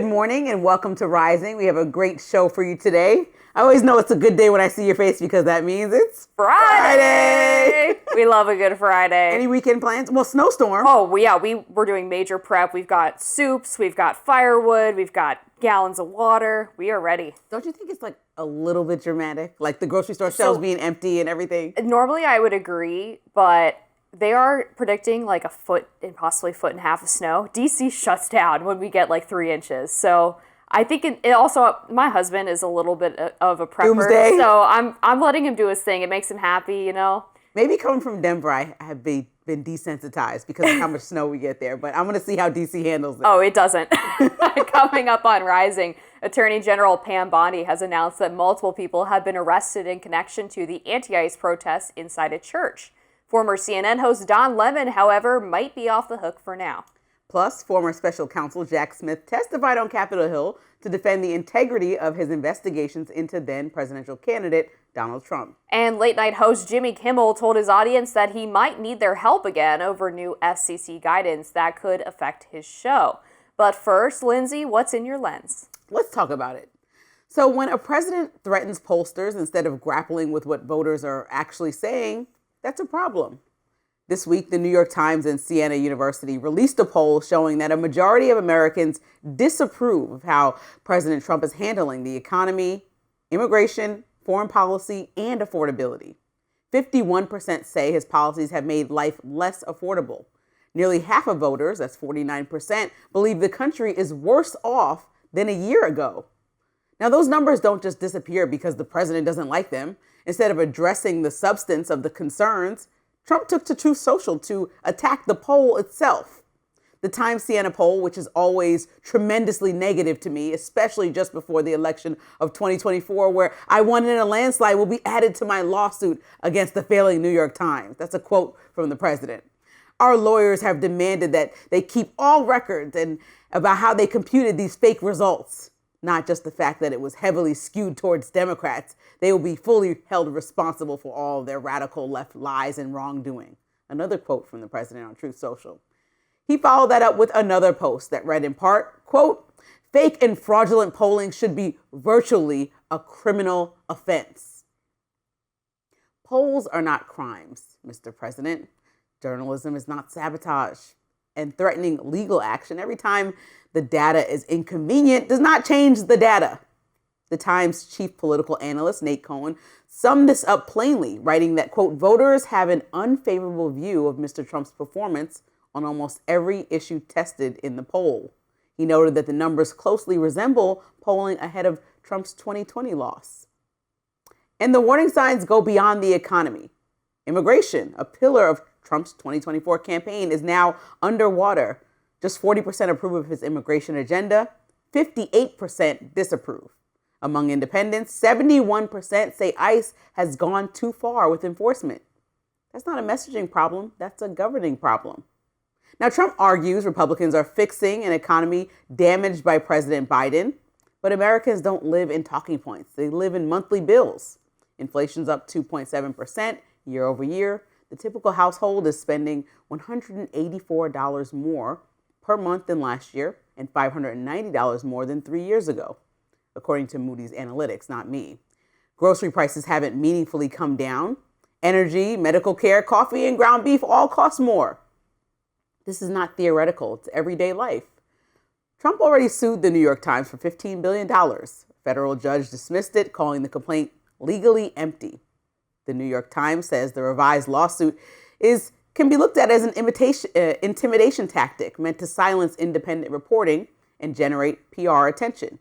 Good morning and welcome to Rising. We have a great show for you today. I always know it's a good day when I see your face because that means it's Friday. We love a good Friday. Any weekend plans? Well, snowstorm. Oh, yeah, we're doing major prep. We've got soups, we've got firewood, we've got gallons of water. We are ready. Don't you think it's like a little bit dramatic? Like the grocery store shelves being empty and everything? Normally I would agree, but they are predicting like a foot and possibly a foot and a half of snow. DC shuts down when we get like 3 inches. So I think it also, my husband is a little bit of a prepper. Doomsday. So I'm letting him do his thing. It makes him happy, you know. Maybe coming from Denver, I have been desensitized because of how much snow we get there. But I'm going to see how DC handles it. Oh, it doesn't. Coming up on Rising, Attorney General Pam Bondi has announced that multiple people have been arrested in connection to the anti-ICE protests inside a church. Former CNN host Don Lemon, however, might be off the hook for now. Plus, former special counsel Jack Smith testified on Capitol Hill to defend the integrity of his investigations into then presidential candidate Donald Trump. And late night host Jimmy Kimmel told his audience that he might need their help again over new FCC guidance that could affect his show. But first, Lindsay, what's in your lens? Let's talk about it. So when a president threatens pollsters instead of grappling with what voters are actually saying, that's a problem. This week, the New York Times and Siena University released a poll showing that a majority of Americans disapprove of how President Trump is handling the economy, immigration, foreign policy, and affordability. 51% say his policies have made life less affordable. Nearly half of voters, that's 49%, believe the country is worse off than a year ago. Now, those numbers don't just disappear because the president doesn't like them. Instead of addressing the substance of the concerns, Trump took to Truth Social to attack the poll itself. The Times Siena poll, which is always tremendously negative to me, especially just before the election of 2024, where I won in a landslide, will be added to my lawsuit against the failing New York Times. That's a quote from the president. Our lawyers have demanded that they keep all records and about how they computed these fake results. Not just the fact that it was heavily skewed towards Democrats. They will be fully held responsible for all of their radical left lies and wrongdoing. Another quote from the president on Truth Social. He followed that up with another post that read in part, quote, "Fake and fraudulent polling should be virtually a criminal offense." Polls are not crimes, Mr. President. Journalism is not sabotage. And threatening legal action every time the data is inconvenient does not change the data. The Times chief political analyst, Nate Cohen, summed this up plainly, writing that, quote, "Voters have an unfavorable view of Mr. Trump's performance on almost every issue tested in the poll." He noted that the numbers closely resemble polling ahead of Trump's 2020 loss. And the warning signs go beyond the economy. Immigration, a pillar of Trump's 2024 campaign, is now underwater. Just 40% approve of his immigration agenda, 58% disapprove. Among independents, 71% say ICE has gone too far with enforcement. That's not a messaging problem, that's a governing problem. Now, Trump argues Republicans are fixing an economy damaged by President Biden, but Americans don't live in talking points. They live in monthly bills. Inflation's up 2.7% year over year. The typical household is spending $184 more per month than last year and $590 more than 3 years ago, according to Moody's Analytics, not me. Grocery prices haven't meaningfully come down. Energy, medical care, coffee, and ground beef all cost more. This is not theoretical, it's everyday life. Trump already sued the New York Times for $15 billion. A federal judge dismissed it, calling the complaint legally empty. The New York Times says the revised lawsuit can be looked at as an intimidation tactic meant to silence independent reporting and generate PR attention.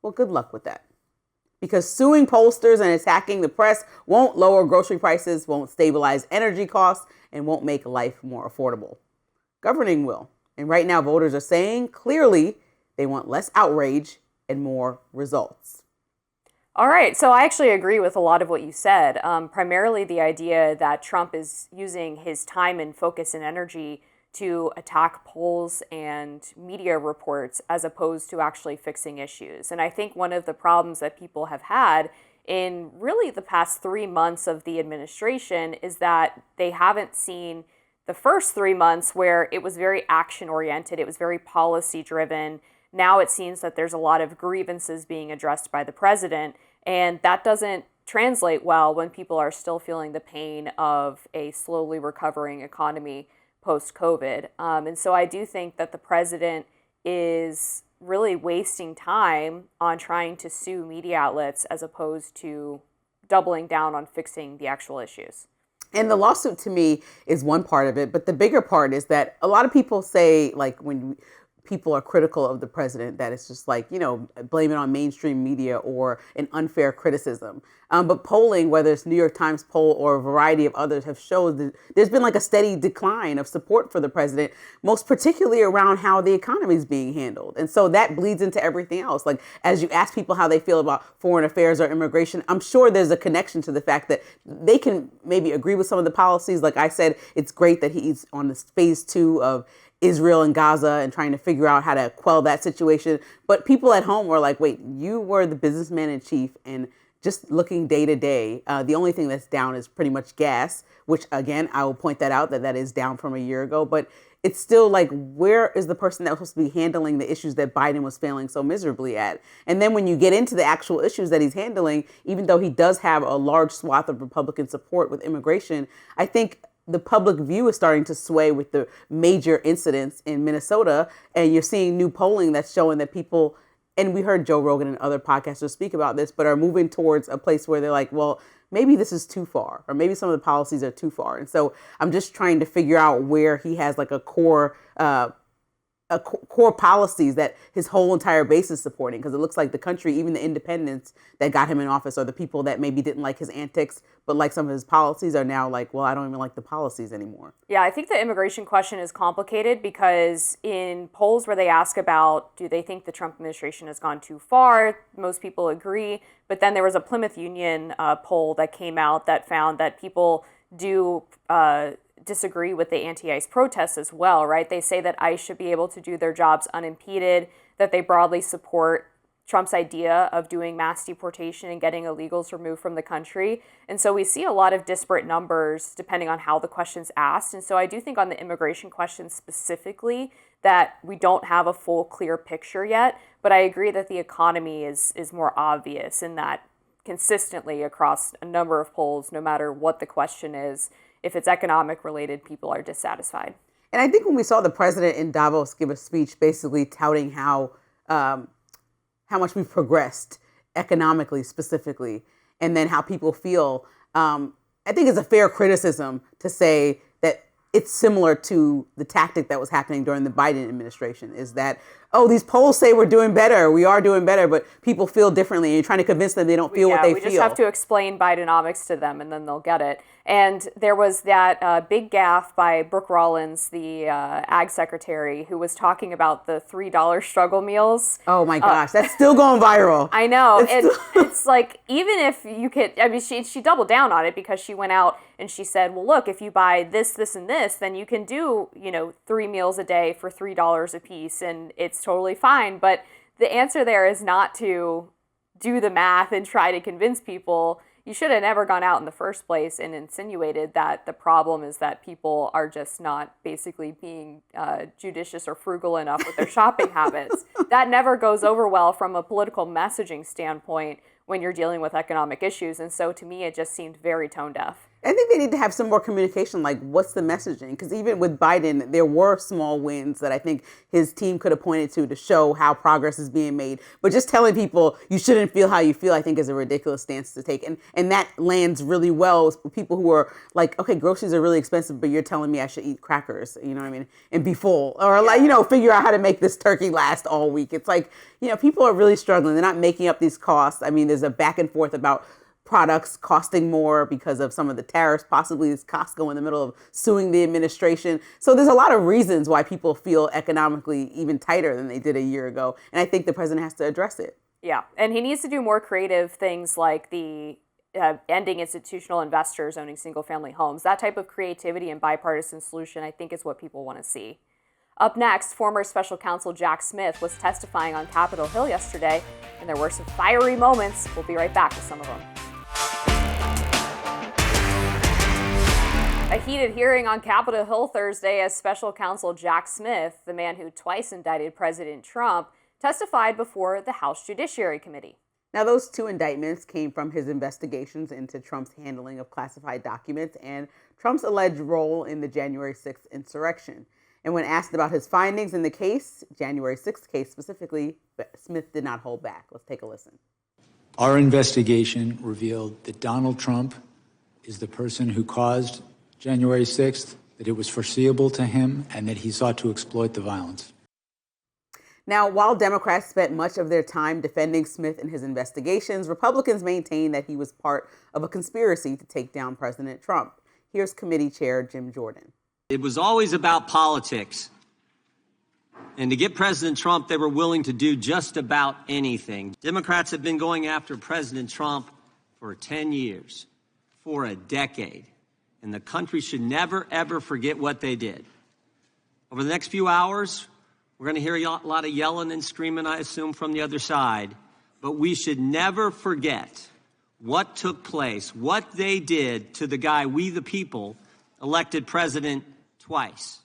Well, good luck with that. Because suing pollsters and attacking the press won't lower grocery prices, won't stabilize energy costs, and won't make life more affordable. Governing will. And right now, voters are saying clearly they want less outrage and more results. All right, so I actually agree with a lot of what you said, primarily the idea that Trump is using his time and focus and energy to attack polls and media reports as opposed to actually fixing issues. And I think one of the problems that people have had in really the past 3 months of the administration is that they haven't seen the first 3 months where it was very action oriented, it was very policy driven. now it seems that there's a lot of grievances being addressed by the president, and that doesn't translate well when people are still feeling the pain of a slowly recovering economy post-COVID. And so I do think that the president is really wasting time on trying to sue media outlets as opposed to doubling down on fixing the actual issues. And the lawsuit to me is one part of it, but the bigger part is that a lot of people say, like, when people are critical of the president, that it's just like, blame it on mainstream media or an unfair criticism. But polling, whether it's New York Times poll or a variety of others, have showed that there's been like a steady decline of support for the president, most particularly around how the economy is being handled. And so that bleeds into everything else. Like, as you ask people how they feel about foreign affairs or immigration, I'm sure there's a connection to the fact that they can maybe agree with some of the policies. Like I said, it's great that he's on this phase 2 of Israel and Gaza and trying to figure out how to quell that situation. But people at home were like, wait, you were the businessman in chief, and just looking day to day, the only thing that's down is pretty much gas, which again, I will point that out that is down from a year ago. But it's still like, where is the person that was supposed to be handling the issues that Biden was failing so miserably at? And then when you get into the actual issues that he's handling, even though he does have a large swath of Republican support with immigration, I think the public view is starting to sway with the major incidents in Minnesota. And you're seeing new polling that's showing that people, and we heard Joe Rogan and other podcasters speak about this, but are moving towards a place where they're like, well, maybe this is too far, or maybe some of the policies are too far. And so I'm just trying to figure out where he has like a core policies that his whole entire base is supporting, because it looks like the country, even the independents that got him in office, or the people that maybe didn't like his antics but like some of his policies, are now like, well, I don't even like the policies anymore. Yeah, I think the immigration question is complicated because in polls where they ask about, do they think the Trump administration has gone too far, most people agree. But then there was a Plymouth Union poll that came out that found that people do disagree with the anti-ICE protests as well, right? They say that ICE should be able to do their jobs unimpeded, that they broadly support Trump's idea of doing mass deportation and getting illegals removed from the country. And so we see a lot of disparate numbers depending on how the question's asked. And so I do think on the immigration question specifically that we don't have a full, clear picture yet. But I agree that the economy is more obvious in that consistently across a number of polls, no matter what the question is, if it's economic related, people are dissatisfied. And I think when we saw the president in Davos give a speech basically touting how much we've progressed economically specifically, and then how people feel, I think it's a fair criticism to say that it's similar to the tactic that was happening during the Biden administration, is that, oh, these polls say we're doing better, we are doing better, but people feel differently, and you're trying to convince them they don't feel what they feel. We just have to explain Bidenomics to them, and then they'll get it. And there was that big gaffe by Brooke Rollins, the ag secretary, who was talking about the $3 struggle meals. Oh my gosh, that's still going viral. I know. It's like, even if you could, I mean, she doubled down on it because she went out and she said, well, look, if you buy this, this, and this, then you can do, 3 meals a day for $3 a piece, and it's totally fine. But the answer there is not to do the math and try to convince people. You should have never gone out in the first place and insinuated that the problem is that people are just not basically being judicious or frugal enough with their shopping habits. That never goes over well from a political messaging standpoint when you're dealing with economic issues. And so to me, it just seemed very tone deaf. I think they need to have some more communication, like what's the messaging? Because even with Biden, there were small wins that I think his team could have pointed to show how progress is being made. But just telling people you shouldn't feel how you feel, I think, is a ridiculous stance to take. And that lands really well with people who are like, okay, groceries are really expensive, but you're telling me I should eat crackers, you know what I mean, and be full. Or like, figure out how to make this turkey last all week. It's like, people are really struggling. They're not making up these costs. I mean, there's a back and forth about products costing more because of some of the tariffs, possibly is Costco in the middle of suing the administration. So there's a lot of reasons why people feel economically even tighter than they did a year ago. And I think the president has to address it. Yeah, and he needs to do more creative things like the ending institutional investors owning single-family homes. That type of creativity and bipartisan solution, I think, is what people want to see. Up next, former special counsel Jack Smith was testifying on Capitol Hill yesterday, and there were some fiery moments. We'll be right back with some of them. A heated hearing on Capitol Hill Thursday as special counsel Jack Smith, the man who twice indicted President Trump, testified before the House Judiciary Committee. Now, those two indictments came from his investigations into Trump's handling of classified documents and Trump's alleged role in the January 6th insurrection. And when asked about his findings in the case, January 6th case specifically, Smith did not hold back. Let's take a listen. Our investigation revealed that Donald Trump is the person who caused January 6th, that it was foreseeable to him, and that he sought to exploit the violence. Now, while Democrats spent much of their time defending Smith in his investigations, Republicans maintained that he was part of a conspiracy to take down President Trump. Here's Committee Chair Jim Jordan. It was always about politics. And to get President Trump, they were willing to do just about anything. Democrats have been going after President Trump for 10 years, for a decade. And the country should never, ever forget what they did. Over the next few hours, we're going to hear a lot of yelling and screaming, I assume, from the other side. But we should never forget what took place, what they did to the guy, we the people, elected president twice.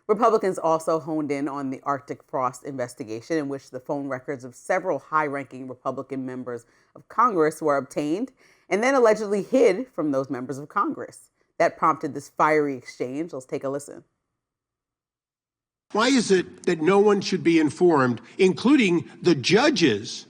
Republicans also honed in on the Arctic Frost investigation, in which the phone records of several high-ranking Republican members of Congress were obtained and then allegedly hid from those members of Congress. That prompted this fiery exchange. Let's take a listen. Why is it that no one should be informed, including the judges?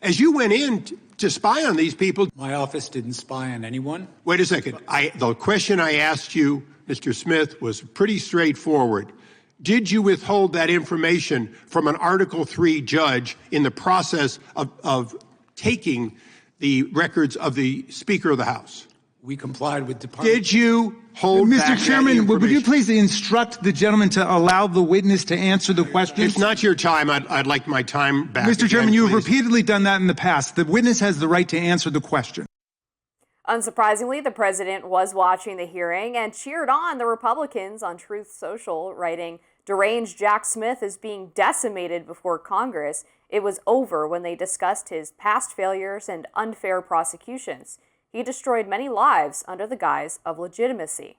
As you went in to spy on these people. My office didn't spy on anyone. Wait a second. The question I asked you, Mr. Smith, was pretty straightforward. Did you withhold that information from an Article III judge in the process of taking the records of the Speaker of the House? We complied with Department. Did you hold back Mr. Chairman, that would you please instruct the gentleman to allow the witness to answer the questions? It's not your time. I'd like my time back. Mr. Chairman, again, you have please. repeatedly done that in the past. The witness has the right to answer the question. Unsurprisingly, the president was watching the hearing and cheered on the Republicans on Truth Social, writing, "Deranged Jack Smith is being decimated before Congress. It was over when they discussed his past failures and unfair prosecutions. He destroyed many lives under the guise of legitimacy."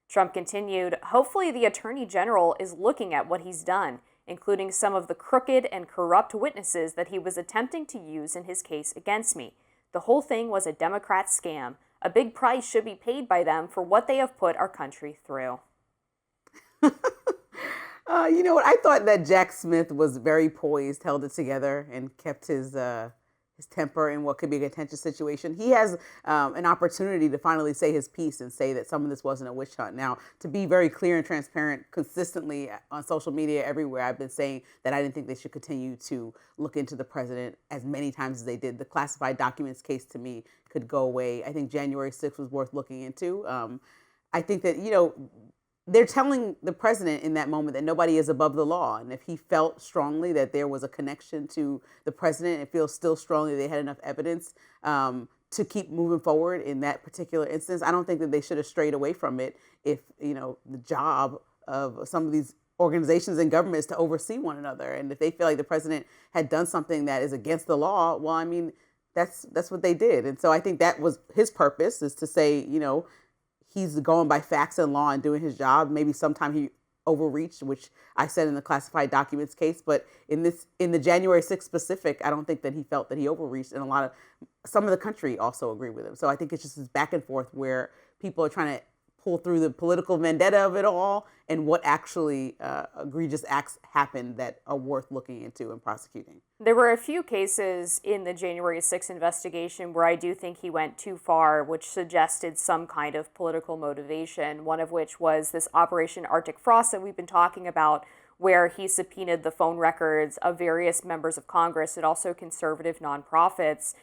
Trump continued, "Hopefully the Attorney General is looking at what he's done, including some of the crooked and corrupt witnesses that he was attempting to use in his case against me. The whole thing was a Democrat scam. A big price should be paid by them for what they have put our country through." You know what? I thought that Jack Smith was very poised, held it together, and kept his temper in what could be a contentious situation. He has an opportunity to finally say his piece and say that some of this wasn't a witch hunt. Now, to be very clear and transparent, consistently on social media everywhere, I've been saying that I didn't think they should continue to look into the president as many times as they did. The classified documents case, to me, could go away. I think January 6th was worth looking into. I think that, they're telling the president in that moment that nobody is above the law. And if he felt strongly that there was a connection to the president and feels still strongly they had enough evidence to keep moving forward in that particular instance, I don't think that they should have strayed away from it if, the job of some of these organizations and governments to oversee one another. And if they feel like the president had done something that is against the law, well, I mean, that's what they did. And so I think that was his purpose, is to say, he's going by facts and law and doing his job. Maybe sometime he overreached, which I said in the classified documents case. But in the January 6th specific, I don't think that he felt that he overreached. And some of the country also agree with him. So I think it's just this back and forth where people are trying to pull through the political vendetta of it all and what actually egregious acts happened that are worth looking into and prosecuting. There were a few cases in the January 6th investigation where I do think he went too far, which suggested some kind of political motivation, one of which was this Operation Arctic Frost that we've been talking about, where he subpoenaed the phone records of various members of Congress and also conservative nonprofits.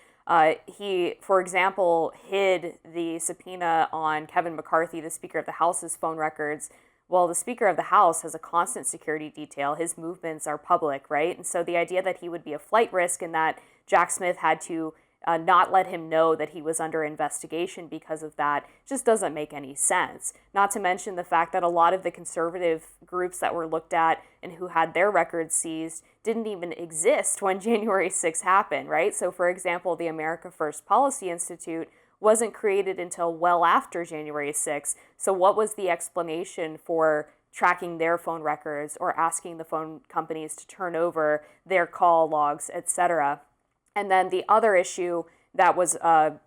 He, for example, hid the subpoena on Kevin McCarthy, the Speaker of the House's phone records. Well, the Speaker of the House has a constant security detail. His movements are public, right? And so the idea that he would be a flight risk and that Jack Smith had to not let him know that he was under investigation because of that just doesn't make any sense. Not to mention the fact that a lot of the conservative groups that were looked at and who had their records seized didn't even exist when January 6th happened, right? So, for example, the America First Policy Institute wasn't created until well after January 6th. So what was the explanation for tracking their phone records or asking the phone companies to turn over their call logs, etc. And then the other issue that was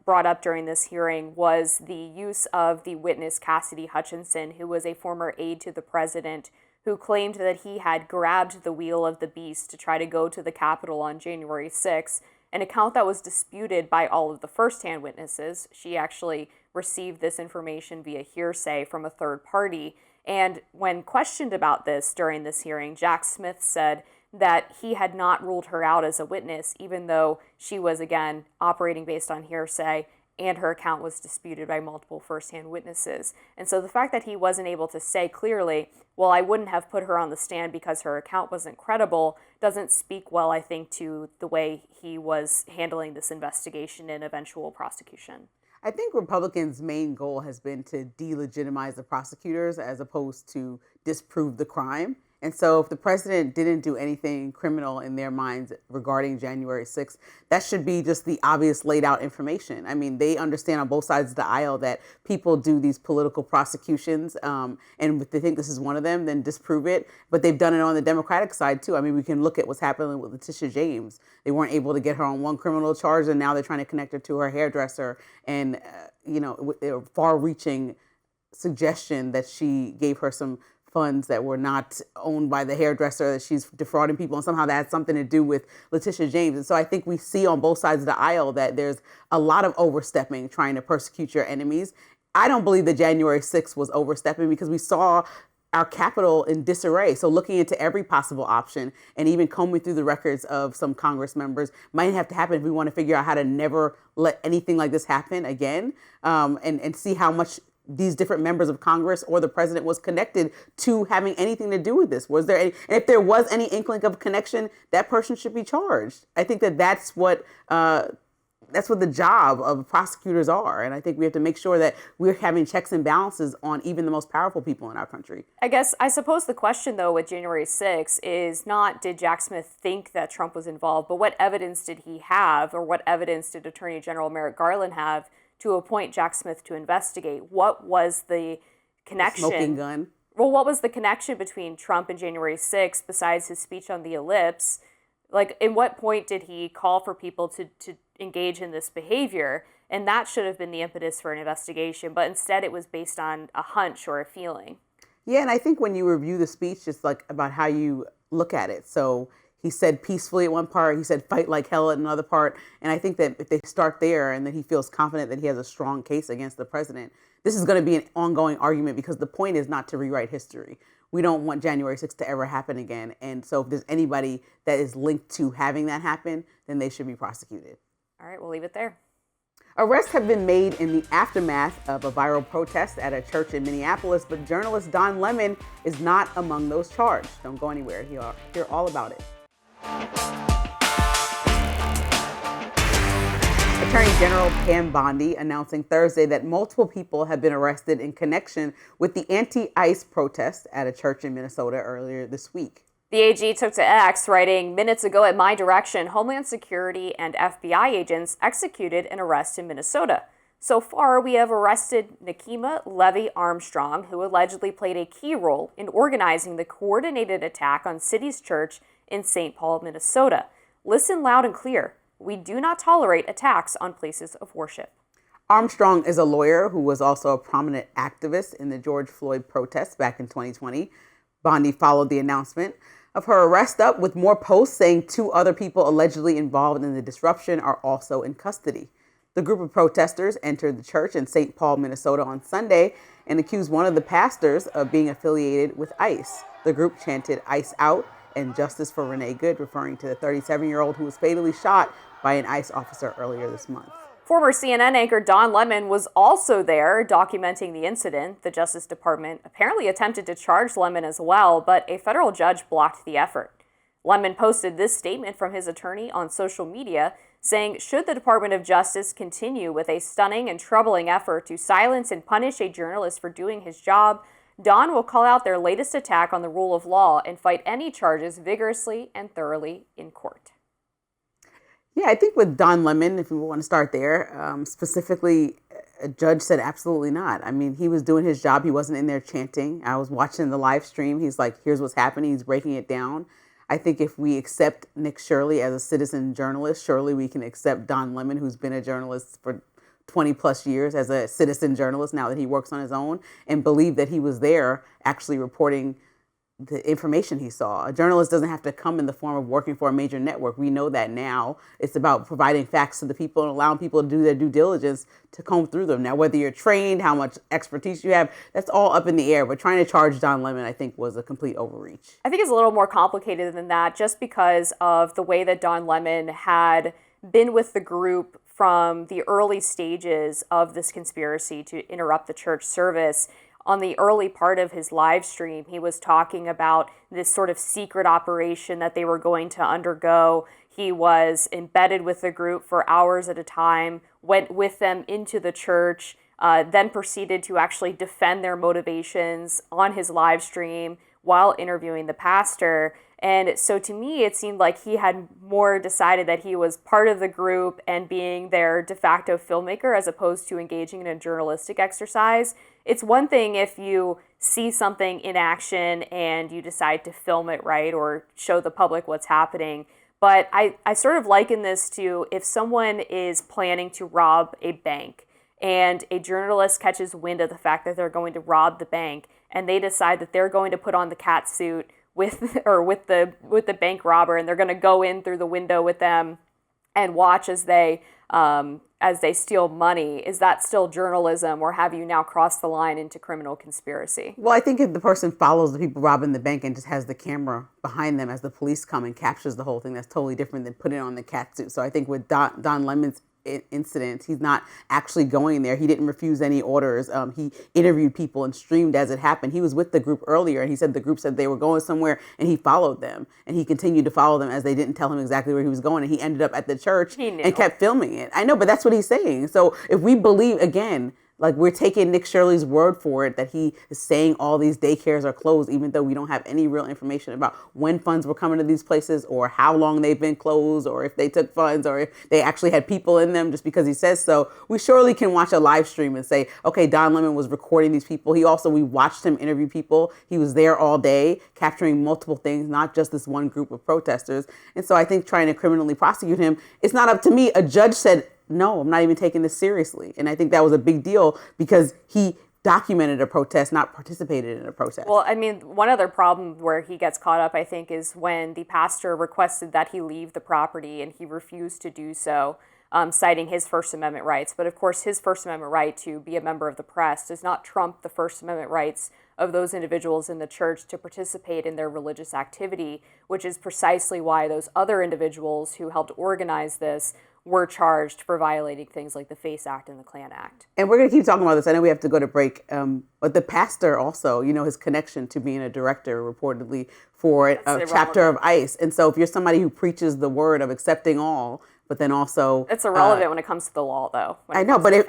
brought up during this hearing was the use of the witness Cassidy Hutchinson, who was a former aide to the president, who claimed that he had grabbed the wheel of the beast to try to go to the Capitol on January 6th, an account that was disputed by all of the first-hand witnesses. She actually received this information via hearsay from a third party. And when questioned about this during this hearing, Jack Smith said that he had not ruled her out as a witness, even though she was, again, operating based on hearsay and her account was disputed by multiple first-hand witnesses. And so the fact that he wasn't able to say clearly, well, I wouldn't have put her on the stand because her account wasn't credible, doesn't speak well, I think, to the way he was handling this investigation and eventual prosecution. I think Republicans' main goal has been to delegitimize the prosecutors as opposed to disprove the crime. And so if the president didn't do anything criminal in their minds regarding January 6th, that should be just the obvious laid out information. I mean, they understand on both sides of the aisle that people do these political prosecutions, and if they think this is one of them, then disprove it. But they've done it on the Democratic side, too. I mean, we can look at what's happening with Letitia James. They weren't able to get her on one criminal charge, and now they're trying to connect her to her hairdresser. And, with a far-reaching suggestion that she gave her some funds that were not owned by the hairdresser, that she's defrauding people, and somehow that has something to do with Letitia James. And so I think we see on both sides of the aisle that there's a lot of overstepping, trying to persecute your enemies. I don't believe that January 6th was overstepping because we saw our Capitol in disarray. So looking into every possible option and even combing through the records of some Congress members might have to happen if we want to figure out how to never let anything like this happen again, and see how much these different members of Congress or the president was connected to having anything to do with this. Was there any, and if there was any inkling of connection, that person should be charged. I think that that's what the job of prosecutors are. And I think we have to make sure that we're having checks and balances on even the most powerful people in our country. I suppose the question, though, with January 6th is not did Jack Smith think that Trump was involved, but what evidence did he have, or what evidence did Attorney General Merrick Garland have to appoint Jack Smith to investigate? What was the connection? The smoking gun. Well, what was the connection between Trump and January 6th besides his speech on the ellipse? Like, in what point did he call for people to engage in this behavior? And that should have been the impetus for an investigation, but instead it was based on a hunch or a feeling. Yeah, and I think when you review the speech, it's like about how you look at it. So he said peacefully at one part, he said fight like hell at another part. And I think that if they start there and that he feels confident that he has a strong case against the president, this is going to be an ongoing argument because the point is not to rewrite history. We don't want January 6th to ever happen again. And so if there's anybody that is linked to having that happen, then they should be prosecuted. All right, we'll leave it there. Arrests have been made in the aftermath of a viral protest at a church in Minneapolis, but journalist Don Lemon is not among those charged. Don't go anywhere. You'll hear all about it. Attorney General Pam Bondi announcing Thursday that multiple people have been arrested in connection with the anti-ICE protest at a church in Minnesota earlier this week. The AG took to X, writing, "Minutes ago at my direction, Homeland Security and FBI agents executed an arrest in Minnesota. So far, we have arrested Nakima Levy Armstrong, who allegedly played a key role in organizing the coordinated attack on City's Church in St. Paul, Minnesota. Listen loud and clear. We do not tolerate attacks on places of worship." Armstrong is a lawyer who was also a prominent activist in the George Floyd protests back in 2020. Bondi followed the announcement of her arrest up with more posts saying 2 other people allegedly involved in the disruption are also in custody. The group of protesters entered the church in St. Paul, Minnesota on Sunday and accused one of the pastors of being affiliated with ICE. The group chanted "ICE out" and "Justice for Renee Good," referring to the 37-year-old who was fatally shot by an ICE officer earlier this month. Former CNN anchor Don Lemon was also there documenting the incident. The Justice Department apparently attempted to charge Lemon as well, but a federal judge blocked the effort. Lemon posted this statement from his attorney on social media saying, "Should the Department of Justice continue with a stunning and troubling effort to silence and punish a journalist for doing his job, Don will call out their latest attack on the rule of law and fight any charges vigorously and thoroughly in court." Yeah, I think with Don Lemon, if we want to start there, specifically, a judge said absolutely not. I mean, he was doing his job. He wasn't in there chanting. I was watching the live stream. He's like, here's what's happening. He's breaking it down. I think if we accept Nick Shirley as a citizen journalist, surely we can accept Don Lemon, who's been a journalist for 20 plus years as a citizen journalist now that he works on his own, and believe that he was there actually reporting the information he saw. A journalist doesn't have to come in the form of working for a major network. We know that now. It's about providing facts to the people and allowing people to do their due diligence to comb through them. Now, whether you're trained, how much expertise you have, that's all up in the air. But trying to charge Don Lemon, I think, was a complete overreach. I think it's a little more complicated than that, just because of the way that Don Lemon had been with the group from the early stages of this conspiracy to interrupt the church service. On the early part of his live stream, he was talking about this sort of secret operation that they were going to undergo. He was embedded with the group for hours at a time, went with them into the church, then proceeded to actually defend their motivations on his live stream while interviewing the pastor. And so to me, it seemed like he had more decided that he was part of the group and being their de facto filmmaker as opposed to engaging in a journalistic exercise. It's one thing if you see something in action and you decide to film it, right, or show the public what's happening. But I sort of liken this to if someone is planning to rob a bank and a journalist catches wind of the fact that they're going to rob the bank and they decide that they're going to put on the cat suit with the bank robber, and they're going to go in through the window with them and watch as they steal money. Is that still journalism, or have you now crossed the line into criminal conspiracy? Well, I think if the person follows the people robbing the bank and just has the camera behind them as the police come and captures the whole thing, that's totally different than putting on the cat suit. So I think with Don Lemon's incident, he's not actually going there. He didn't refuse any orders. He interviewed people and streamed as it happened. He was with the group earlier, and he said the group said they were going somewhere, and he followed them, and he continued to follow them as they didn't tell him exactly where he was going, and he ended up at the church and kept filming it. I know, but that's what he's saying. So if we believe, again, like we're taking Nick Shirley's word for it that he is saying all these daycares are closed, even though we don't have any real information about when funds were coming to these places or how long they've been closed or if they took funds or if they actually had people in them just because he says so. We surely can watch a live stream and say, okay, Don Lemon was recording these people. We watched him interview people. He was there all day capturing multiple things, not just this one group of protesters. And so I think trying to criminally prosecute him, it's not up to me. A judge said, no, I'm not even taking this seriously. And I think that was a big deal because he documented a protest, not participated in a protest. Well, I mean, one other problem where he gets caught up, I think, is when the pastor requested that he leave the property and he refused to do so, citing his First Amendment rights. But of course, his First Amendment right to be a member of the press does not trump the First Amendment rights of those individuals in the church to participate in their religious activity, which is precisely why those other individuals who helped organize this were charged for violating things like the FACE Act and the Klan Act. And we're going to keep talking about this. I know we have to go to break. But the pastor also, his connection to being a director reportedly for a chapter of ICE. And so if you're somebody who preaches the word of accepting all, but then also... It's irrelevant when it comes to the law, though. I know, but if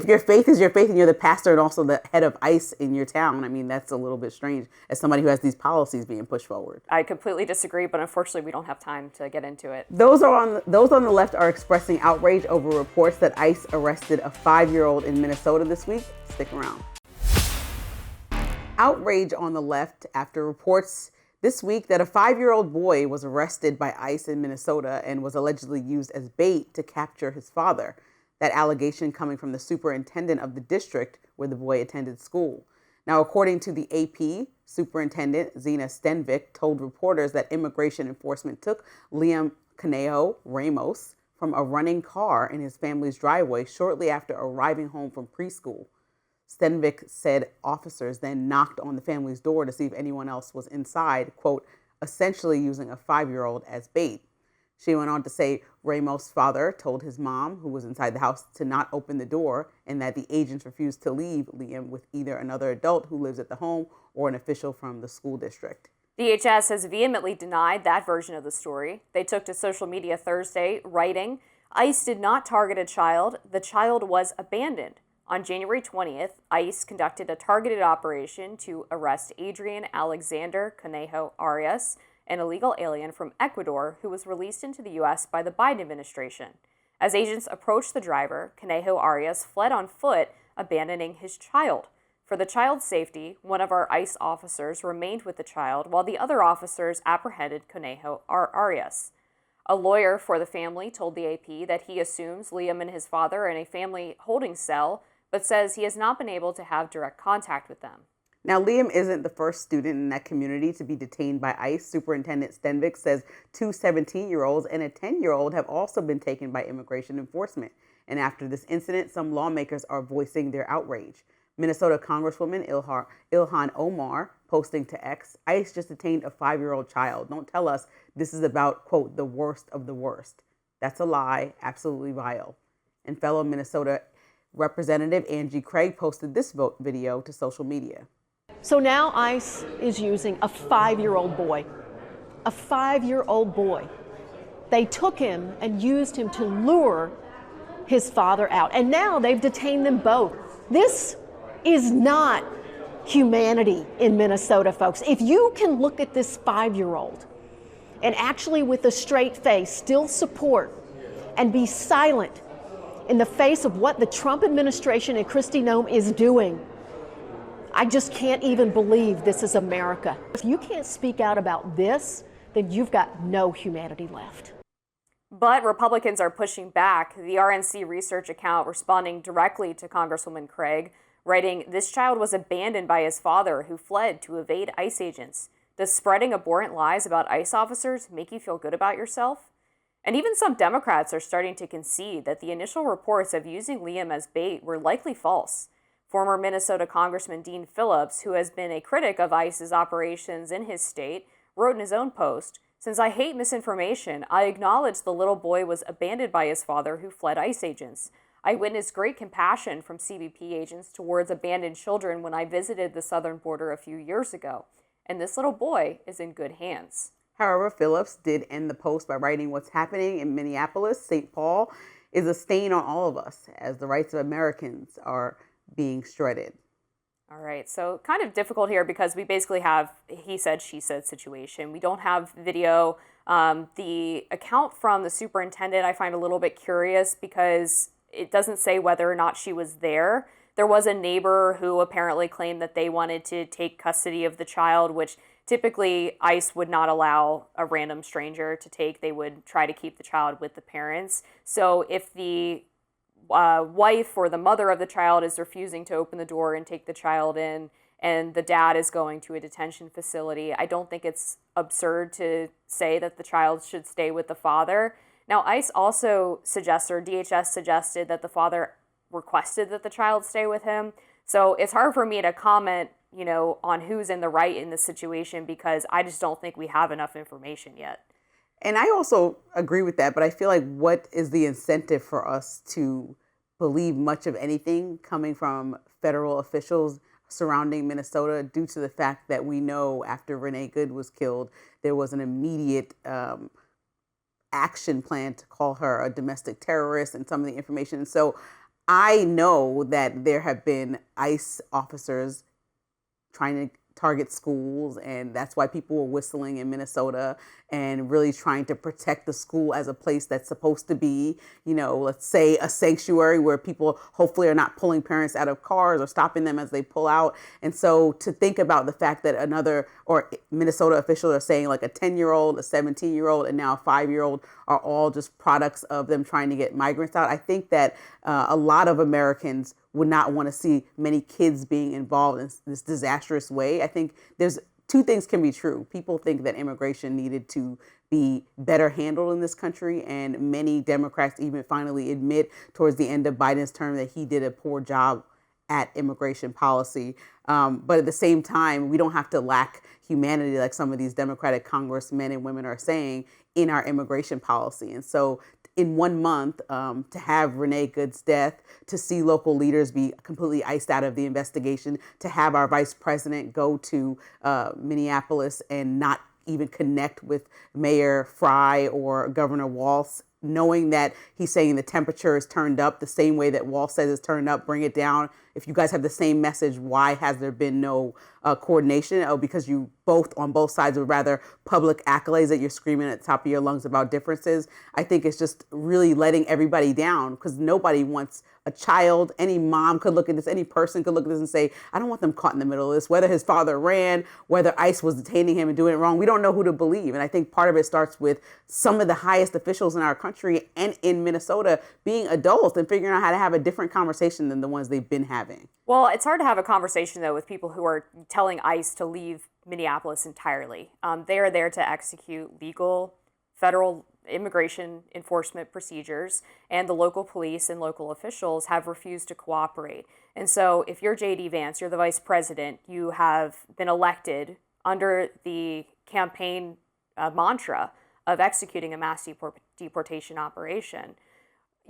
your faith is your faith and you're the pastor and also the head of ICE in your town, I mean, that's a little bit strange as somebody who has these policies being pushed forward. I completely disagree, but unfortunately we don't have time to get into it. Those on the left are expressing outrage over reports that ICE arrested a 5-year-old in Minnesota this week. Stick around. Outrage on the left after reports this week that a 5-year-old boy was arrested by ICE in Minnesota and was allegedly used as bait to capture his father. That allegation coming from the superintendent of the district where the boy attended school. Now, according to the AP, Superintendent Zena Stenvik told reporters that immigration enforcement took Liam Conejo Ramos from a running car in his family's driveway shortly after arriving home from preschool. Stenvik said officers then knocked on the family's door to see if anyone else was inside, quote, essentially using a 5-year-old as bait. She went on to say Ramos' father told his mom, who was inside the house, to not open the door and that the agents refused to leave Liam with either another adult who lives at the home or an official from the school district. DHS has vehemently denied that version of the story. They took to social media Thursday, writing, ICE did not target a child. The child was abandoned. On January 20th, ICE conducted a targeted operation to arrest Adrian Alexander Conejo Arias, an illegal alien from Ecuador who was released into the U.S. by the Biden administration. As agents approached the driver, Conejo Arias fled on foot, abandoning his child. For the child's safety, one of our ICE officers remained with the child while the other officers apprehended Conejo Arias. A lawyer for the family told the AP that he assumes Liam and his father are in a family holding cell, but says he has not been able to have direct contact with them. Now, Liam isn't the first student in that community to be detained by ICE. Superintendent Stenvik says 2 17-year-olds and a 10-year-old have also been taken by immigration enforcement. And after this incident, some lawmakers are voicing their outrage. Minnesota Congresswoman Ilhan Omar posting to X, ICE just detained a 5-year-old child. Don't tell us this is about, quote, the worst of the worst. That's a lie, absolutely vile. And fellow Minnesota Representative Angie Craig posted this video to social media. So now ICE is using a 5-year-old boy. A 5-year-old boy. They took him and used him to lure his father out. And now they've detained them both. This is not humanity in Minnesota, folks. If you can look at this 5-year-old and actually with a straight face still support and be silent in the face of what the Trump administration and Kristi Noem is doing, I just can't even believe this is America. If you can't speak out about this, then you've got no humanity left. But Republicans are pushing back. The RNC research account responding directly to Congresswoman Craig, writing, "This child was abandoned by his father, who fled to evade ICE agents. Does spreading abhorrent lies about ICE officers make you feel good about yourself?" And even some Democrats are starting to concede that the initial reports of using Liam as bait were likely false. Former Minnesota Congressman Dean Phillips, who has been a critic of ICE's operations in his state, wrote in his own post, "Since I hate misinformation, I acknowledge the little boy was abandoned by his father who fled ICE agents. I witnessed great compassion from CBP agents towards abandoned children when I visited the southern border a few years ago. And this little boy is in good hands." However, Phillips did end the post by writing, "What's happening in Minneapolis, St. Paul, is a stain on all of us as the rights of Americans are being shredded." All right, so kind of difficult here because we basically have he said, she said situation. We don't have video. The account from the superintendent I find a little bit curious because it doesn't say whether or not she was there. There was a neighbor who apparently claimed that they wanted to take custody of the child, which typically ICE would not allow a random stranger to take. They would try to keep the child with the parents. So if the wife or the mother of the child is refusing to open the door and take the child in, and the dad is going to a detention facility, I don't think it's absurd to say that the child should stay with the father. Now, ICE also suggests, or DHS suggested, that the father requested that the child stay with him. So it's hard for me to comment, on who's in the right in this situation because I just don't think we have enough information yet. And I also agree with that, but I feel like what is the incentive for us to believe much of anything coming from federal officials surrounding Minnesota due to the fact that we know after Renee Good was killed, there was an immediate action plan to call her a domestic terrorist and some of the information. And so I know that there have been ICE officers trying to target schools, and that's why people were whistling in Minnesota and really trying to protect the school as a place that's supposed to be, let's say a sanctuary where people hopefully are not pulling parents out of cars or stopping them as they pull out. And so to think about the fact that another or Minnesota officials are saying like a 10-year-old, a 17-year-old, and now a 5-year-old are all just products of them trying to get migrants out. I think that a lot of Americans would not want to see many kids being involved in this disastrous way. I think there's two things can be true. People think that immigration needed to be better handled in this country, and many Democrats even finally admit towards the end of Biden's term that he did a poor job at immigration policy. But at the same time, we don't have to lack humanity like some of these Democratic congressmen and women are saying in our immigration policy. And so in 1 month, to have Renee Good's death, to see local leaders be completely iced out of the investigation, to have our vice president go to Minneapolis and not even connect with Mayor Fry or Governor Walz knowing that he's saying the temperature is turned up the same way that Wall says it's turned up, bring it down. If you guys have the same message, why has there been no coordination? Oh, because you both on both sides would rather public accolades that you're screaming at the top of your lungs about differences. I think it's just really letting everybody down, because nobody wants a child. Any mom could look at this, any person could look at this and say, I don't want them caught in the middle of this, whether his father ran, whether ICE was detaining him and doing it wrong. We don't know who to believe. And I think part of it starts with some of the highest officials in our country and in Minnesota being adults and figuring out how to have a different conversation than the ones they've been having. Well, it's hard to have a conversation, though, with people who are telling ICE to leave Minneapolis entirely. They are there to execute legal federal immigration enforcement procedures, and the local police and local officials have refused to cooperate. And so if you're J.D. Vance, you're the vice president, you have been elected under the campaign mantra of executing a mass deportation operation.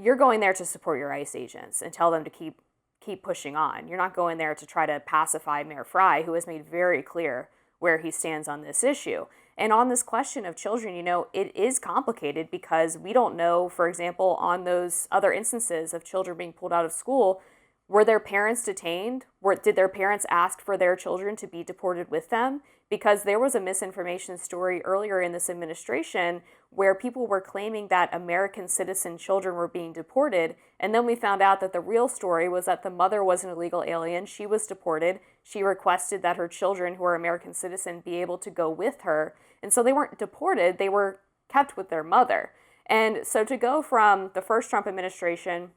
You're going there to support your ICE agents and tell them to keep pushing on. You're not going there to try to pacify Mayor Frey, who has made very clear where he stands on this issue. And on this question of children, it is complicated because we don't know, for example, on those other instances of children being pulled out of school, were their parents detained? Did their parents ask for their children to be deported with them? Because there was a misinformation story earlier in this administration where people were claiming that American citizen children were being deported. And then we found out that the real story was that the mother was an illegal alien. She was deported. She requested that her children, who are American citizen, be able to go with her. And so they weren't deported. They were kept with their mother. And so to go from the first Trump administration,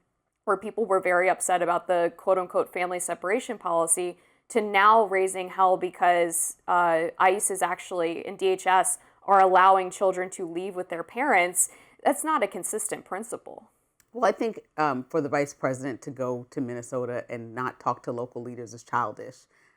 where people were very upset about the quote-unquote family separation policy, to now raising hell because ICE is actually, and DHS, are allowing children to leave with their parents, that's not a consistent principle. Well, I think for the vice president to go to Minnesota and not talk to local leaders is childish.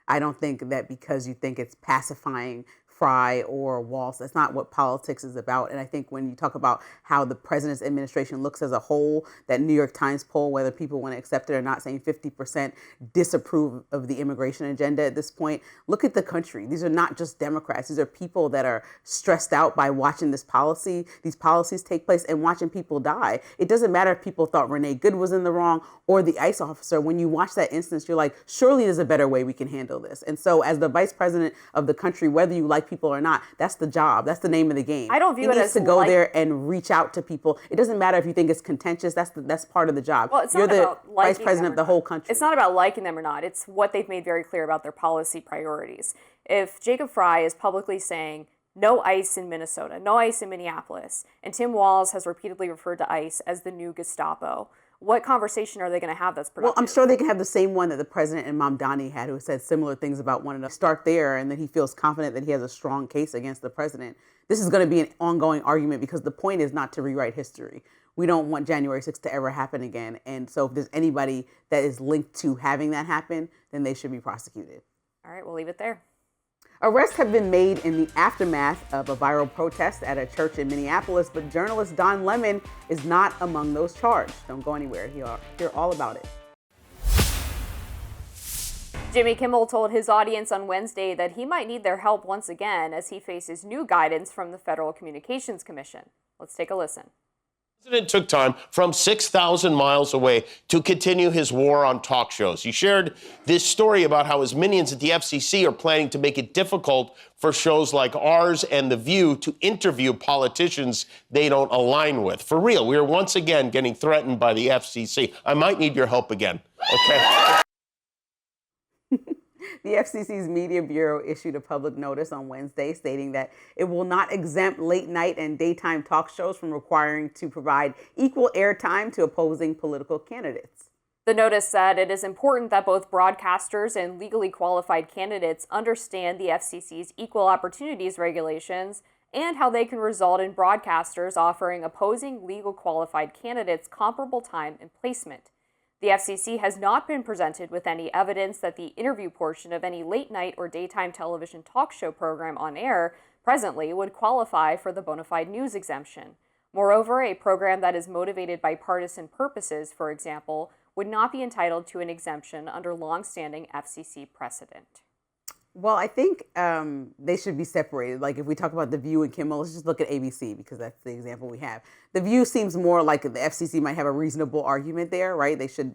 I don't think that because you think it's pacifying Frey or Walz, that's not what politics is about. And I think when you talk about how the president's administration looks as a whole, that New York Times poll, whether people want to accept it or not, saying 50% disapprove of the immigration agenda at this point. Look at the country. These are not just Democrats. These are people that are stressed out by watching these policies take place and watching people die. It doesn't matter if people thought Renee Good was in the wrong or the ICE officer. When you watch that instance, you're like, surely there's a better way we can handle this. And so as the vice president of the country, whether you like people or not, that's the job. That's the name of the game. I don't view it as to go there and reach out to people. It doesn't matter if you think it's contentious. That's part of the job. Well, it's You're not the about liking vice president them of the or whole not. country. It's not about liking them or not. It's what they've made very clear about their policy priorities. If Jacob Frey is publicly saying no ICE in Minnesota, no ICE in Minneapolis, and Tim Walz has repeatedly referred to ICE as the new Gestapo, what conversation are they going to have that's productive? Well, I'm sure they can have the same one that the president and Mamdani had, who said similar things about one another. Start there, and then he feels confident that he has a strong case against the president. This is going to be an ongoing argument because the point is not to rewrite history. We don't want January 6th to ever happen again. And so if there's anybody that is linked to having that happen, then they should be prosecuted. All right, we'll leave it there. Arrests have been made in the aftermath of a viral protest at a church in Minneapolis, but journalist Don Lemon is not among those charged. Don't go anywhere. Hear all about it. Jimmy Kimmel told his audience on Wednesday that he might need their help once again as he faces new guidance from the Federal Communications Commission. Let's take a listen. The president took time from 6,000 miles away to continue his war on talk shows. He shared this story about how his minions at the FCC are planning to make it difficult for shows like ours and The View to interview politicians they don't align with. For real, we are once again getting threatened by the FCC. I might need your help again, okay? The FCC's Media Bureau issued a public notice on Wednesday stating that it will not exempt late night and daytime talk shows from requiring to provide equal airtime to opposing political candidates. The notice said it is important that both broadcasters and legally qualified candidates understand the FCC's equal opportunities regulations and how they can result in broadcasters offering opposing legal qualified candidates comparable time and placement. The FCC has not been presented with any evidence that the interview portion of any late night or daytime television talk show program on air presently would qualify for the bona fide news exemption. Moreover, a program that is motivated by partisan purposes, for example, would not be entitled to an exemption under longstanding FCC precedent. Well, I think they should be separated. Like if we talk about The View and Kimmel, let's just look at ABC because that's the example we have. The View seems more like the FCC might have a reasonable argument there, right? They should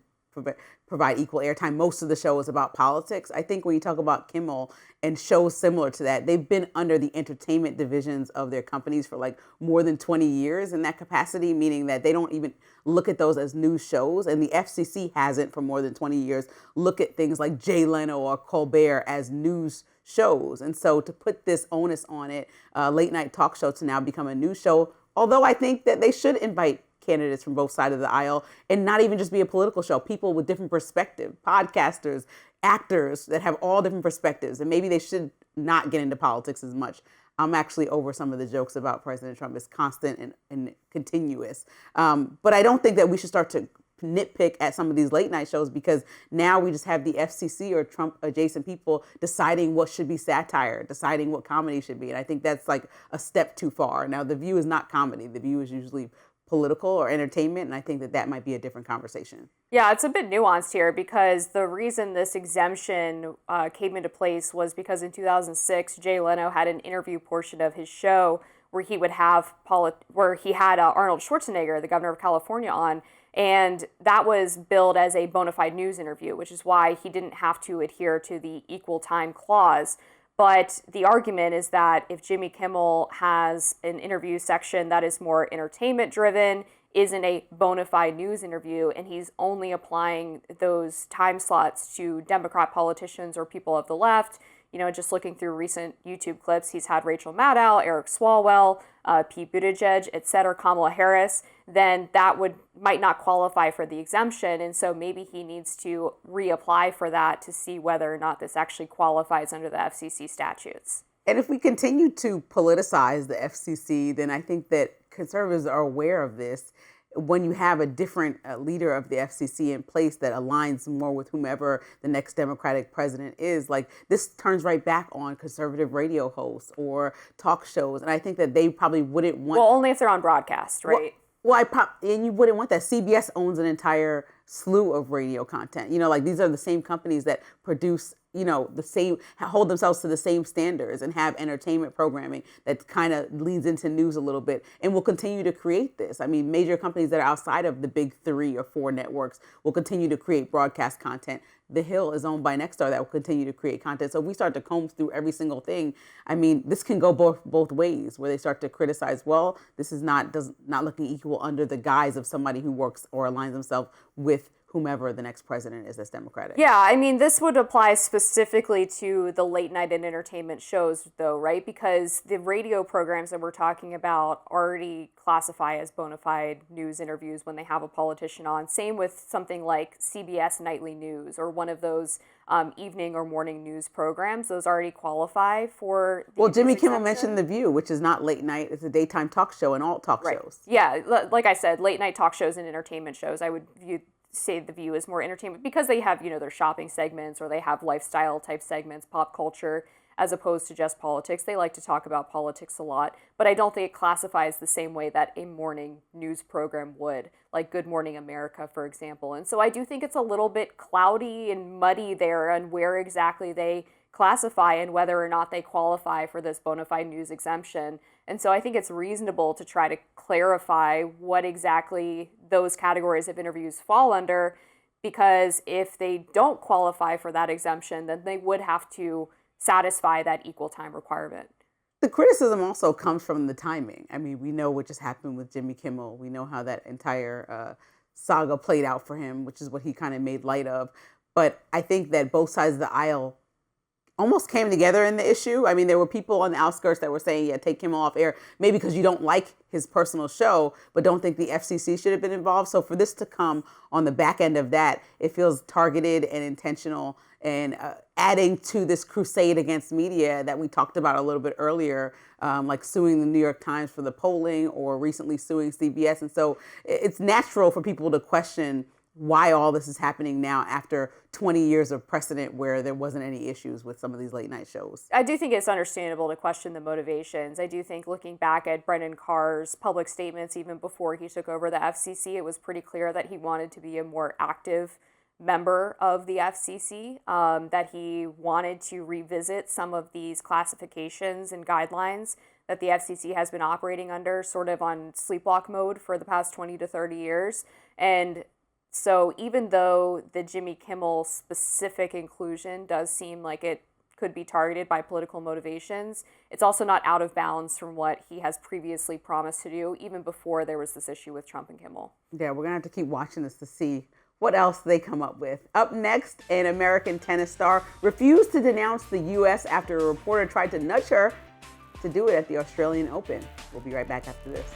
provide equal airtime. Most of the show is about politics. I think when you talk about Kimmel and shows similar to that, they've been under the entertainment divisions of their companies for like more than 20 years in that capacity, meaning that they don't even look at those as news shows. And the FCC hasn't for more than 20 years look at things like Jay Leno or Colbert as news shows. And so to put this onus on it, late night talk show to now become a news show, although I think that they should invite candidates from both sides of the aisle and not even just be a political show, people with different perspectives, podcasters, actors that have all different perspectives. And maybe they should not get into politics as much. I'm actually over some of the jokes about President Trump. It's constant and continuous. But I don't think that we should start to nitpick at some of these late night shows because now we just have the FCC or Trump adjacent people deciding what should be satire, deciding what comedy should be. And I think that's like a step too far. Now, The View is not comedy. The View is usually political or entertainment, and I think that might be a different conversation. Yeah, it's a bit nuanced here because the reason this exemption came into place was because in 2006, Jay Leno had an interview portion of his show where he would have Arnold Schwarzenegger, the governor of California, on, and that was billed as a bona fide news interview, which is why he didn't have to adhere to the equal time clause. But the argument is that if Jimmy Kimmel has an interview section that is more entertainment driven, isn't a bona fide news interview, and he's only applying those time slots to Democrat politicians or people of the left, just looking through recent YouTube clips, he's had Rachel Maddow, Eric Swalwell, Pete Buttigieg, et cetera, Kamala Harris, then that might not qualify for the exemption. And so maybe he needs to reapply for that to see whether or not this actually qualifies under the FCC statutes. And if we continue to politicize the FCC, then I think that conservatives are aware of this. When you have a different leader of the FCC in place that aligns more with whomever the next Democratic president is, like this turns right back on conservative radio hosts or talk shows. And I think that they probably wouldn't want... Well, only if they're on broadcast, right? And you wouldn't want that. CBS owns an entire slew of radio content. Like these are the same companies that produce, the same, hold themselves to the same standards and have entertainment programming that kind of leads into news a little bit and will continue to create this. I mean, major companies that are outside of the big 3 or 4 networks will continue to create broadcast content. The Hill is owned by Nexstar that will continue to create content. So if we start to comb through every single thing, I mean, this can go both ways where they start to criticize, well, this is not looking equal under the guise of somebody who works or aligns themselves with whomever the next president is that's Democratic. Yeah, I mean, this would apply specifically to the late night and entertainment shows, though, right? Because the radio programs that we're talking about already classify as bona fide news interviews when they have a politician on. Same with something like CBS Nightly News or one of those evening or morning news programs. Those already qualify for the Jimmy Kimmel mentioned The View, which is not late night. It's a daytime talk show and alt talk shows. Yeah, like I said, late night talk shows and entertainment shows, I would say The View is more entertainment because they have, their shopping segments or they have lifestyle type segments, pop culture, as opposed to just politics. They like to talk about politics a lot, but I don't think it classifies the same way that a morning news program would, like Good Morning America, for example. And so I do think it's a little bit cloudy and muddy there on where exactly they classify and whether or not they qualify for this bona fide news exemption. And so I think it's reasonable to try to clarify what exactly those categories of interviews fall under, because if they don't qualify for that exemption, then they would have to satisfy that equal time requirement. The criticism also comes from the timing. I mean, we know what just happened with Jimmy Kimmel. We know how that entire saga played out for him, which is what he kind of made light of. But I think that both sides of the aisle almost came together in the issue. I mean, there were people on the outskirts that were saying, yeah, take Kimmel off air, maybe because you don't like his personal show, but don't think the FCC should have been involved. So for this to come on the back end of that, it feels targeted and intentional and adding to this crusade against media that we talked about a little bit earlier, like suing the New York Times for the polling or recently suing CBS. And so it's natural for people to question why all this is happening now after 20 years of precedent where there wasn't any issues with some of these late night shows. I do think it's understandable to question the motivations. I do think looking back at Brendan Carr's public statements, even before he took over the FCC, it was pretty clear that he wanted to be a more active member of the FCC, that he wanted to revisit some of these classifications and guidelines that the FCC has been operating under sort of on sleepwalk mode for the past 20 to 30 years. And so even though the Jimmy Kimmel specific inclusion does seem like it could be targeted by political motivations, it's also not out of bounds from what he has previously promised to do, even before there was this issue with Trump and Kimmel. Yeah, we're going to have to keep watching this to see what else they come up with. Up next, an American tennis star refused to denounce the U.S. after a reporter tried to nudge her to do it at the Australian Open. We'll be right back after this.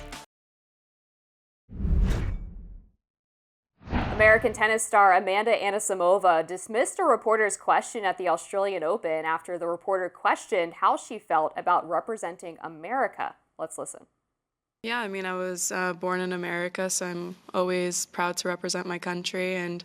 American tennis star Amanda Anisimova dismissed a reporter's question at the Australian Open after the reporter questioned how she felt about representing America. Let's listen. Yeah, I mean, I was born in America, so I'm always proud to represent my country. And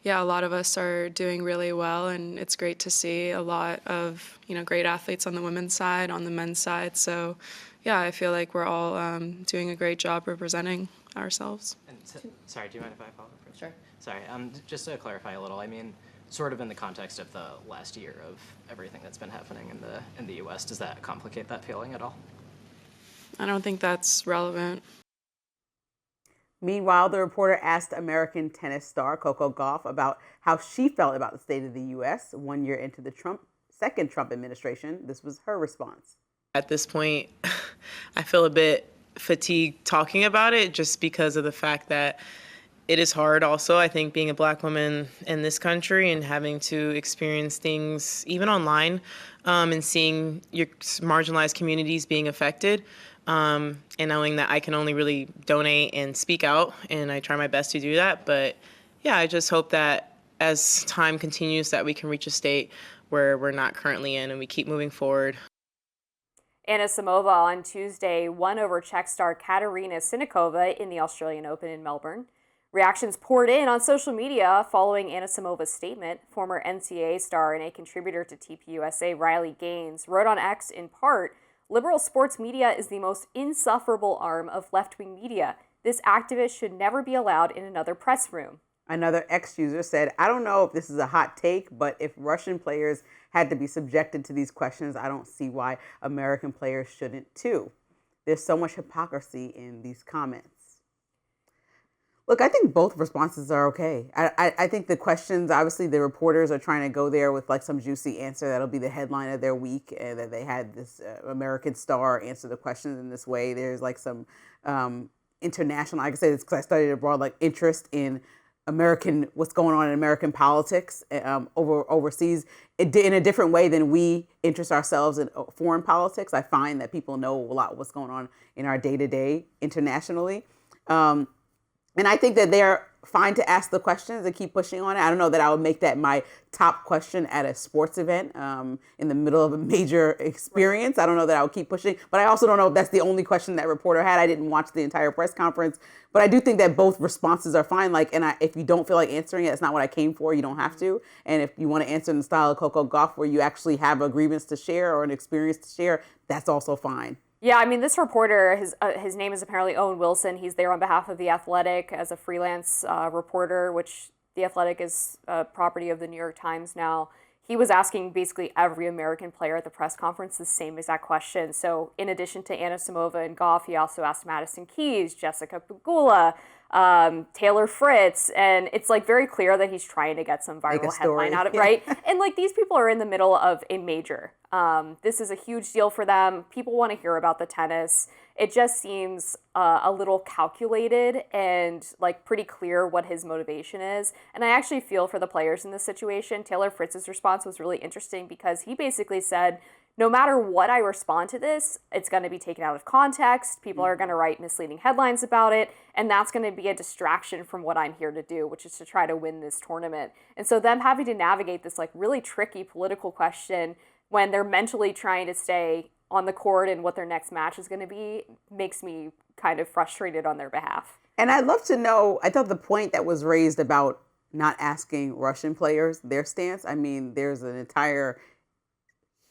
yeah, a lot of us are doing really well, and it's great to see a lot of, great athletes on the women's side, on the men's side. So yeah, I feel like we're all doing a great job representing ourselves. And sorry, do you mind if I follow up? Sure. Sorry, just to clarify a little, I mean, sort of in the context of the last year of everything that's been happening in the U.S., does that complicate that feeling at all? I don't think that's relevant. Meanwhile, the reporter asked American tennis star Coco Gauff about how she felt about the state of the U.S. 1 year into the second Trump administration. This was her response. At this point, I feel a bit fatigued talking about it just because of the fact that it is hard also, I think, being a Black woman in this country and having to experience things even online and seeing your marginalized communities being affected and knowing that I can only really donate and speak out, and I try my best to do that. But yeah, I just hope that as time continues that we can reach a state where we're not currently in and we keep moving forward. Anisimova on Tuesday won over Czech star Katerina Sinikova in the Australian Open in Melbourne. Reactions poured in on social media following Anisimova's statement. Former NCAA star and a contributor to TPUSA, Riley Gaines, wrote on X in part, "Liberal sports media is the most insufferable arm of left-wing media. This activist should never be allowed in another press room." Another X user said, "I don't know if this is a hot take, but if Russian players had to be subjected to these questions, I don't see why American players shouldn't too. There's so much hypocrisy in these comments." Look, I think both responses are okay. I think the questions, obviously the reporters are trying to go there with like some juicy answer that'll be the headline of their week, and that they had this American star answer the questions in this way. There's like some international, I can say this because I studied abroad, like interest in what's going on in American politics overseas in a different way than we interest ourselves in foreign politics. I find that people know a lot what's going on in our day-to-day internationally. And I think that they're fine to ask the questions and keep pushing on it. I don't know that I would make that my top question at a sports event in the middle of a major experience. I don't know that I would keep pushing, but I also don't know if that's the only question that reporter had. I didn't watch the entire press conference, but I do think that both responses are fine. Like, if you don't feel like answering it, it's not what I came for. You don't have to. And if you want to answer in the style of Coco Gauff, where you actually have a grievance to share or an experience to share, that's also fine. Yeah, I mean, this reporter, his name is apparently Owen Wilson. He's there on behalf of The Athletic as a freelance reporter, which The Athletic is property of the New York Times now. He was asking basically every American player at the press conference the same exact question. So in addition to Anisimova and Gauff, he also asked Madison Keys, Jessica Pegula, Taylor Fritz, and it's like very clear that he's trying to get some viral headline out of it, right? And like these people are in the middle of a major. This is a huge deal for them. People want to hear about the tennis. It just seems a little calculated and like pretty clear what his motivation is. And I actually feel for the players in this situation. Taylor Fritz's response was really interesting because he basically said, no matter what I respond to this, it's going to be taken out of context. People are going to write misleading headlines about it, and that's going to be a distraction from what I'm here to do, which is to try to win this tournament. And so them having to navigate this like really tricky political question when they're mentally trying to stay on the court and what their next match is going to be makes me kind of frustrated on their behalf. And I'd love to know, I thought the point that was raised about not asking Russian players their stance, I mean, there's an entire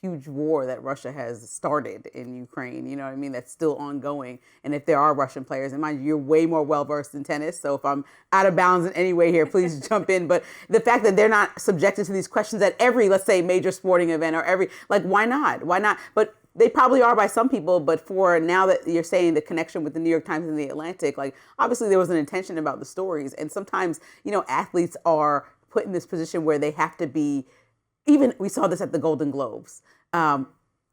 huge war that Russia has started in Ukraine, you know what I mean, that's still ongoing. And if there are Russian players, and mind you, you're way more well-versed in tennis, so if I'm out of bounds in any way here, please jump in. But the fact that they're not subjected to these questions at every, let's say, major sporting event or every, like, why not? Why not? But they probably are by some people, but for now that you're saying the connection with the New York Times and the Atlantic, like, obviously there was an intention about the stories. And sometimes, you know, athletes are put in this position where they have to be, even we saw this at the Golden Globes.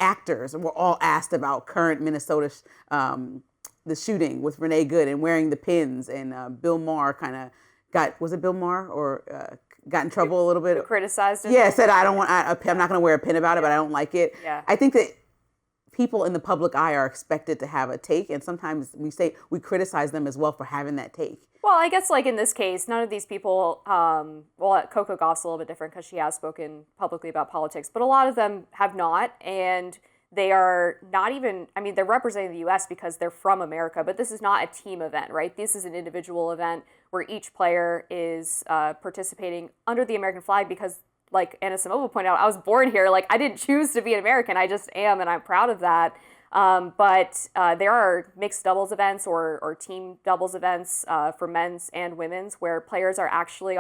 Actors were all asked about current Minnesota, the shooting with Renee Good and wearing the pins. And Bill Maher kind of got, was it Bill Maher or got in trouble a little bit? Criticized it? Yeah, said, I'm not going to wear a pin about it, but I don't like it. Yeah. I think that people in the public eye are expected to have a take, and sometimes we criticize them as well for having that take. Well, I guess like in this case, none of these people, well, Coco Gauff's a little bit different because she has spoken publicly about politics, but a lot of them have not, and they are not even, I mean, they're representing the U.S. because they're from America, but this is not a team event, right? This is an individual event where each player is participating under the American flag because, like Anna Samova pointed out, I was born here. Like, I didn't choose to be an American. I just am, and I'm proud of that. But there are mixed doubles events or team doubles events for men's and women's where players are actually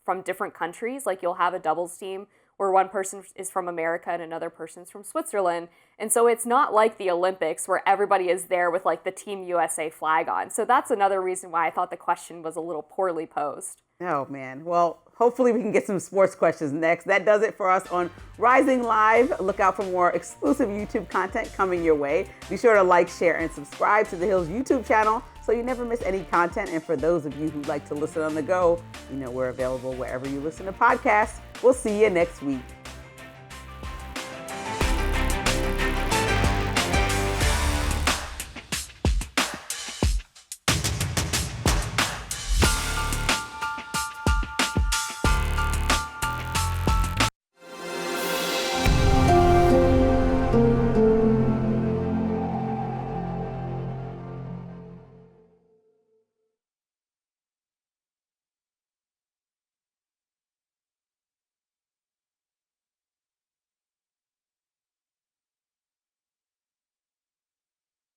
from different countries. Like, you'll have a doubles team where one person is from America and another person's from Switzerland. And so it's not like the Olympics where everybody is there with like the Team USA flag on. So that's another reason why I thought the question was a little poorly posed. Oh, man. Well, hopefully we can get some sports questions next. That does it for us on Rising Live. Look out for more exclusive YouTube content coming your way. Be sure to like, share, and subscribe to The Hill's YouTube channel so you never miss any content. And for those of you who like to listen on the go, you know we're available wherever you listen to podcasts. We'll see you next week.